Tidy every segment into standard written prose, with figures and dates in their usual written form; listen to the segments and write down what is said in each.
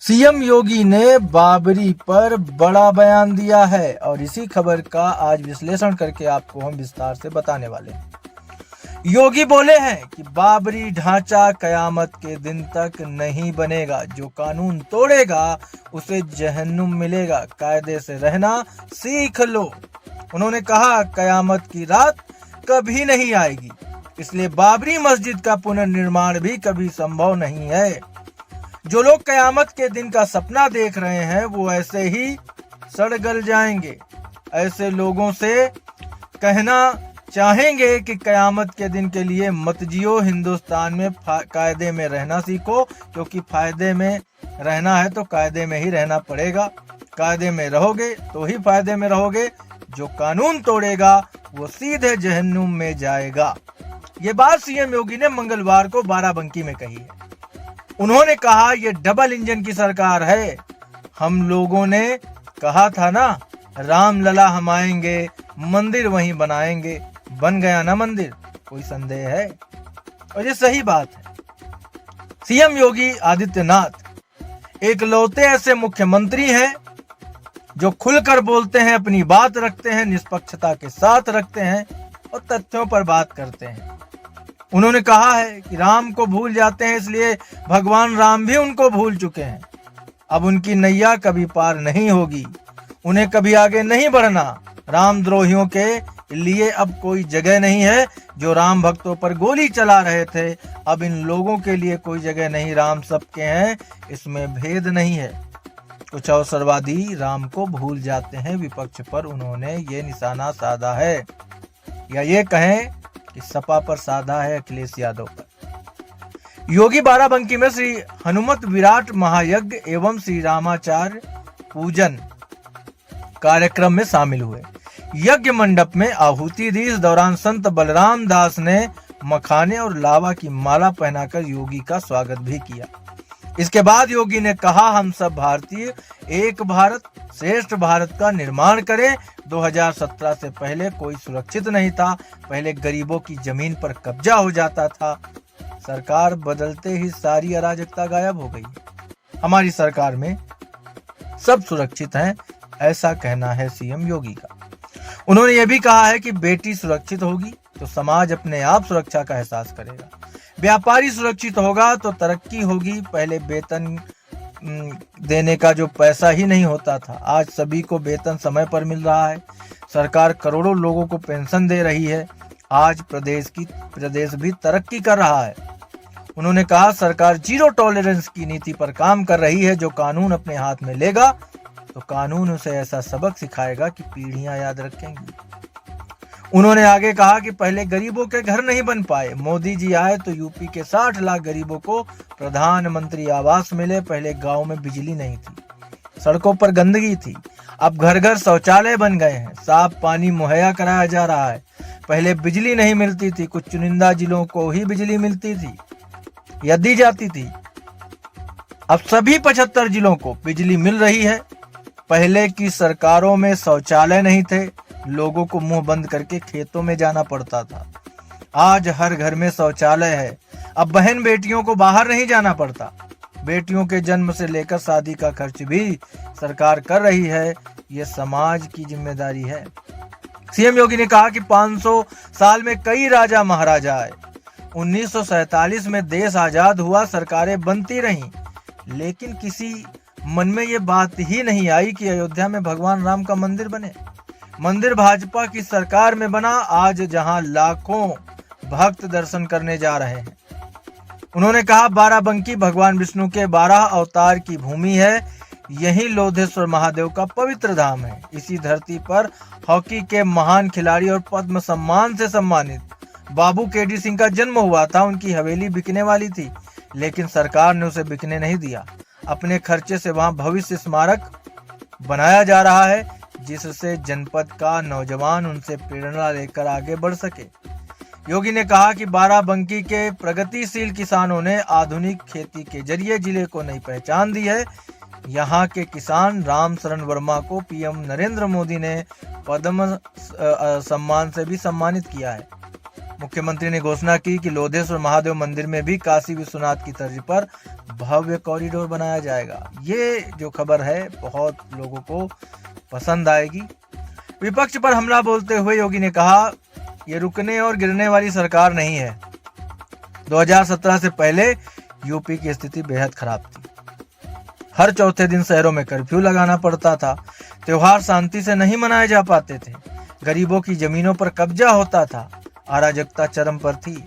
CM योगी ने बाबरी पर बड़ा बयान दिया है और इसी खबर का आज विश्लेषण करके आपको हम विस्तार से बताने वाले हैं। योगी बोले हैं कि बाबरी ढांचा कयामत के दिन तक नहीं बनेगा, जो कानून तोड़ेगा उसे जहन्नुम मिलेगा, कायदे से रहना सीख लो। उन्होंने कहा कयामत की रात कभी नहीं आएगी, इसलिए बाबरी मस्जिद का पुनर्निर्माण भी कभी संभव नहीं है। जो लोग कयामत के दिन का सपना देख रहे हैं वो ऐसे ही सड़ गल जाएंगे। ऐसे लोगों से कहना चाहेंगे कि कयामत के दिन के लिए मत जियो, हिंदुस्तान में कायदे में रहना सीखो, क्योंकि फायदे में रहना है तो कायदे में ही रहना पड़ेगा। कायदे में रहोगे तो ही फायदे में रहोगे, जो कानून तोड़ेगा वो सीधे जहन्नुम में जाएगा। ये बात सीएम योगी ने मंगलवार को बाराबंकी में कही है। उन्होंने कहा ये डबल इंजन की सरकार है। हम लोगों ने कहा था ना, राम लला हम आएंगे, मंदिर वहीं बनाएंगे। बन गया ना मंदिर, कोई संदेह है? और ये सही बात है। सीएम योगी आदित्यनाथ एक लौते ऐसे मुख्यमंत्री हैं जो खुलकर बोलते हैं, अपनी बात रखते हैं, निष्पक्षता के साथ रखते हैं और तथ्यों पर बात करते हैं। उन्होंने कहा है कि राम को भूल जाते हैं, इसलिए भगवान राम भी उनको भूल चुके हैं। अब उनकी नैया कभी पार नहीं होगी, उन्हें कभी आगे नहीं बढ़ना। रामद्रोहियों के लिए अब कोई जगह नहीं है। जो राम भक्तों पर गोली चला रहे थे, अब इन लोगों के लिए कोई जगह नहीं। राम सबके हैं, इसमें भेद नहीं है। कुछ अवसरवादी राम को भूल जाते हैं। विपक्ष पर उन्होंने ये निशाना साधा है, या ये कहें कि सपा पर साधा है, अखिलेश यादव पर। योगी बाराबंकी में श्री हनुमत विराट महायज्ञ एवं श्री रामाचार्य पूजन कार्यक्रम में शामिल हुए। यज्ञ मंडप में आहुति दी। इस दौरान संत बलराम दास ने मखाने और लावा की माला पहनाकर योगी का स्वागत भी किया। इसके बाद योगी ने कहा, हम सब भारतीय एक भारत श्रेष्ठ भारत का निर्माण करें। 2017 से पहले कोई सुरक्षित नहीं था। पहले गरीबों की जमीन पर कब्जा हो जाता था। सरकार बदलते ही सारी अराजकता गायब हो गई। हमारी सरकार में सब सुरक्षित हैं, ऐसा कहना है सीएम योगी का। उन्होंने ये भी कहा है कि बेटी सुरक्षित होगी तो समाज अपने आप सुरक्षा का एहसास करेगा। व्यापारी सुरक्षित होगा तो तरक्की होगी। पहले वेतन देने का जो पैसा ही नहीं होता था, आज सभी को वेतन समय पर मिल रहा है। सरकार करोड़ों लोगों को पेंशन दे रही है। आज प्रदेश भी तरक्की कर रहा है। उन्होंने कहा, सरकार जीरो टॉलरेंस की नीति पर काम कर रही है। जो कानून अपने हाथ में लेगा तो कानून उसे ऐसा सबक सिखाएगा कि पीढ़ियां याद रखेंगी। उन्होंने आगे कहा कि पहले गरीबों के घर नहीं बन पाए, मोदी जी आए तो यूपी के 60 लाख गरीबों को प्रधानमंत्री आवास मिले। पहले गांव में बिजली नहीं थी, सड़कों पर गंदगी थी, अब घर घर शौचालय बन गए हैं। साफ पानी मुहैया कराया जा रहा है। पहले बिजली नहीं मिलती थी, कुछ चुनिंदा जिलों को ही बिजली मिलती थी या दी जाती थी। अब सभी 75 जिलों को बिजली मिल रही है। पहले की सरकारों में शौचालय नहीं थे, लोगों को मुंह बंद करके खेतों में जाना पड़ता था। आज हर घर में शौचालय है। अब बहन बेटियों को बाहर नहीं जाना पड़ता। बेटियों के जन्म से लेकर शादी का खर्च भी सरकार कर रही है। ये समाज की जिम्मेदारी है। सीएम योगी ने कहा कि 500 साल में कई राजा महाराजा आए। 1947 में देश आजाद हुआ, सरकारें बनती रहीं, लेकिन किसी मन में ये बात ही नहीं आई कि अयोध्या में भगवान राम का मंदिर बने। मंदिर भाजपा की सरकार में बना, आज जहां लाखों भक्त दर्शन करने जा रहे हैं। उन्होंने कहा, बाराबंकी भगवान विष्णु के 12 अवतार की भूमि है। यही लोधेश्वर महादेव का पवित्र धाम है। इसी धरती पर हॉकी के महान खिलाड़ी और पद्म सम्मान से सम्मानित बाबू केडी सिंह का जन्म हुआ था। उनकी हवेली बिकने वाली थी, लेकिन सरकार ने उसे बिकने नहीं दिया। अपने खर्चे से वहां भविष्य स्मारक बनाया जा रहा है, जिससे जनपद का नौजवान उनसे प्रेरणा लेकर आगे बढ़ सके। योगी ने कहा कि बाराबंकी के प्रगतिशील किसानों ने आधुनिक खेती के जरिए जिले को नई पहचान दी है। यहाँ के किसान राम शरण वर्मा को पीएम नरेंद्र मोदी ने पद्म सम्मान से भी सम्मानित किया है। मुख्यमंत्री ने घोषणा की कि लोधेश्वर महादेव मंदिर में भी काशी विश्वनाथ की तर्ज पर भव्य कॉरिडोर बनाया जाएगा। ये जो खबर है बहुत लोगों को पसंद आएगी। विपक्ष पर हमला बोलते हुए योगी ने कहा, ये रुकने और गिरने वाली सरकार नहीं है। 2017 से पहले यूपी की स्थिति बेहद खराब थी। हर चौथे दिन शहरों में कर्फ्यू लगाना पड़ता था, त्योहार शांति से नहीं मनाए जा पाते थे, गरीबों की जमीनों पर कब्जा होता था, अराजकता चरम पर थी।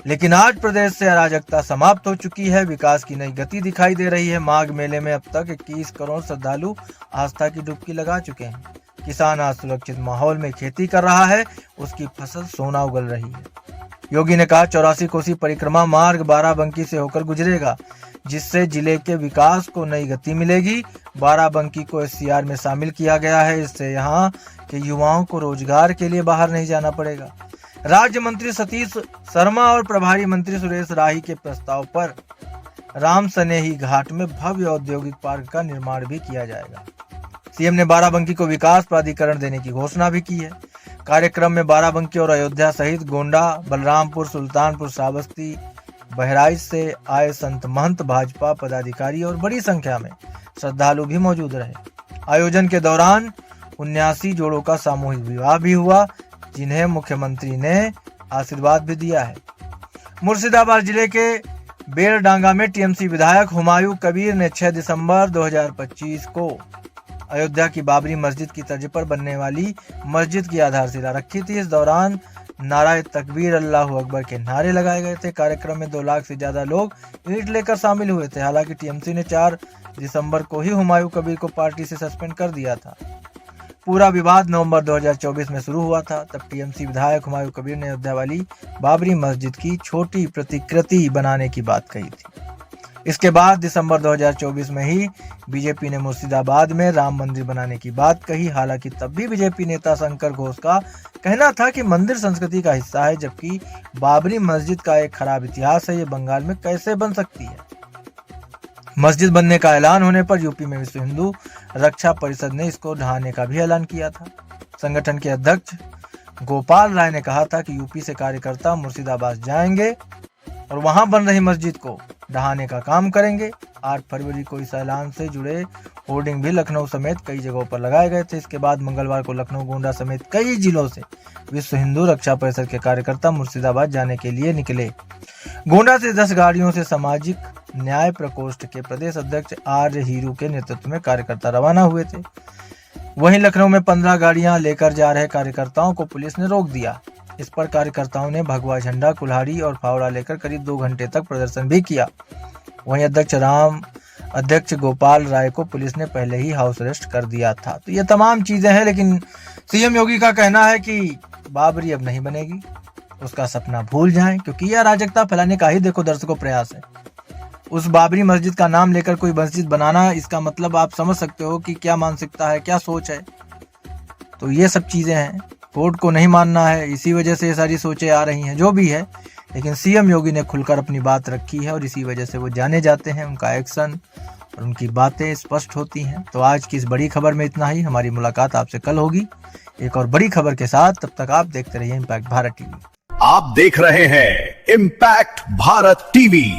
लेकिन आज प्रदेश से अराजकता समाप्त हो चुकी है, विकास की नई गति दिखाई दे रही है। माघ मेले में अब तक 21 करोड़ श्रद्धालु आस्था की डुबकी लगा चुके हैं। किसान आज सुरक्षित माहौल में खेती कर रहा है, उसकी फसल सोना उगल रही है। योगी ने कहा 84 कोसी परिक्रमा मार्ग बाराबंकी से होकर गुजरेगा, जिससे जिले के विकास को नई गति मिलेगी। बाराबंकी को SCR में शामिल किया गया है, इससे यहाँ के युवाओं को रोजगार के लिए बाहर नहीं जाना पड़ेगा। राज्य मंत्री सतीश शर्मा और प्रभारी मंत्री सुरेश राही के प्रस्ताव पर राम सनेही घाट में भव्य औद्योगिक पार्क का निर्माण भी किया जाएगा। सीएम ने बाराबंकी को विकास प्राधिकरण देने की घोषणा भी की है। कार्यक्रम में बाराबंकी और अयोध्या सहित गोंडा, बलरामपुर, सुल्तानपुर, श्रावस्ती, बहराइच से आए संत महंत, भाजपा पदाधिकारी और बड़ी संख्या में श्रद्धालु भी मौजूद रहे। आयोजन के दौरान 79 जोड़ों का सामूहिक विवाह भी हुआ, जिन्हें मुख्यमंत्री ने आशीर्वाद भी दिया है। मुर्शिदाबाद जिले के बेलडांगा में टीएमसी विधायक हुमायूं कबीर ने 6 दिसंबर 2025 को अयोध्या की बाबरी मस्जिद की तर्ज पर बनने वाली मस्जिद की आधारशिला रखी थी। इस दौरान नाराए तकबीर, अल्लाहू अकबर के नारे लगाए गए थे। कार्यक्रम में 2 लाख से ज्यादा लोग ईंट लेकर शामिल हुए थे। हालांकि टीएमसी ने 4 दिसंबर को ही हुमायूं कबीर को पार्टी से सस्पेंड कर दिया था। पूरा विवाद नवंबर 2024 में शुरू हुआ था। तब टीएमसी विधायक हुमायूं कबीर ने अयोध्या वाली बाबरी मस्जिद की छोटी प्रतिकृति बनाने की बात कही थी। इसके बाद दिसंबर 2024 में ही बीजेपी ने मुर्शिदाबाद में राम मंदिर बनाने की बात कही। हालांकि तब भी बीजेपी नेता शंकर घोष का कहना था कि मंदिर संस्कृति का हिस्सा है, जबकि बाबरी मस्जिद का एक खराब इतिहास है, ये बंगाल में कैसे बन सकती है। मस्जिद बनने का ऐलान होने पर यूपी में विश्व हिंदू रक्षा परिषद ने इसको ढहाने का भी ऐलान किया था। संगठन के अध्यक्ष गोपाल राय ने कहा था कि यूपी से कार्यकर्ता मुर्शिदाबाद जाएंगे और वहां बन रही मस्जिद को ढहाने का काम करेंगे। 8 फरवरी को इस ऐलान से जुड़े होर्डिंग भी लखनऊ समेत कई जगहों पर लगाए गए थे। इसके बाद मंगलवार को लखनऊ, गोंडा समेत कई जिलों से विश्व हिंदू रक्षा परिषद के कार्यकर्ता मुर्शिदाबाद जाने के लिए निकले। गोंडा से 10 गाड़ियों से सामाजिक न्याय प्रकोष्ठ के प्रदेश अध्यक्ष आर्य हीरू के नेतृत्व में कार्यकर्ता रवाना हुए थे। वहीं लखनऊ में 15 गाड़ियां लेकर जा रहे कार्यकर्ताओं को पुलिस ने रोक दिया। इस पर कार्यकर्ताओं ने भगवा झंडा, कुल्हाड़ी और फावड़ा लेकर करीब 2 घंटे तक प्रदर्शन भी किया। वहीं अध्यक्ष गोपाल राय को पुलिस ने पहले ही हाउस अरेस्ट कर दिया था। तो ये तमाम चीजें हैं, लेकिन सीएम योगी का कहना है कि बाबरी अब नहीं बनेगी, उसका सपना भूल जाएं, क्योंकि यह अराजकता फैलाने का ही देखो दर्शकों प्रयास है। उस बाबरी मस्जिद का नाम लेकर कोई मस्जिद बनाना, इसका मतलब आप समझ सकते हो कि क्या मानसिकता है, क्या सोच है। तो ये सब चीजें हैं, कोर्ट को नहीं मानना है, इसी वजह से ये सारी सोचें आ रही हैं, जो भी है। लेकिन सीएम योगी ने खुलकर अपनी बात रखी है और इसी वजह से वो जाने जाते हैं। उनका एक्शन और उनकी बातें स्पष्ट होती हैं। तो आज की इस बड़ी खबर में इतना ही। हमारी मुलाकात आपसे कल होगी एक और बड़ी खबर के साथ। तब तक आप देखते रहिए इम्पैक्ट भारत टीवी। आप देख रहे हैं इम्पैक्ट भारत टीवी।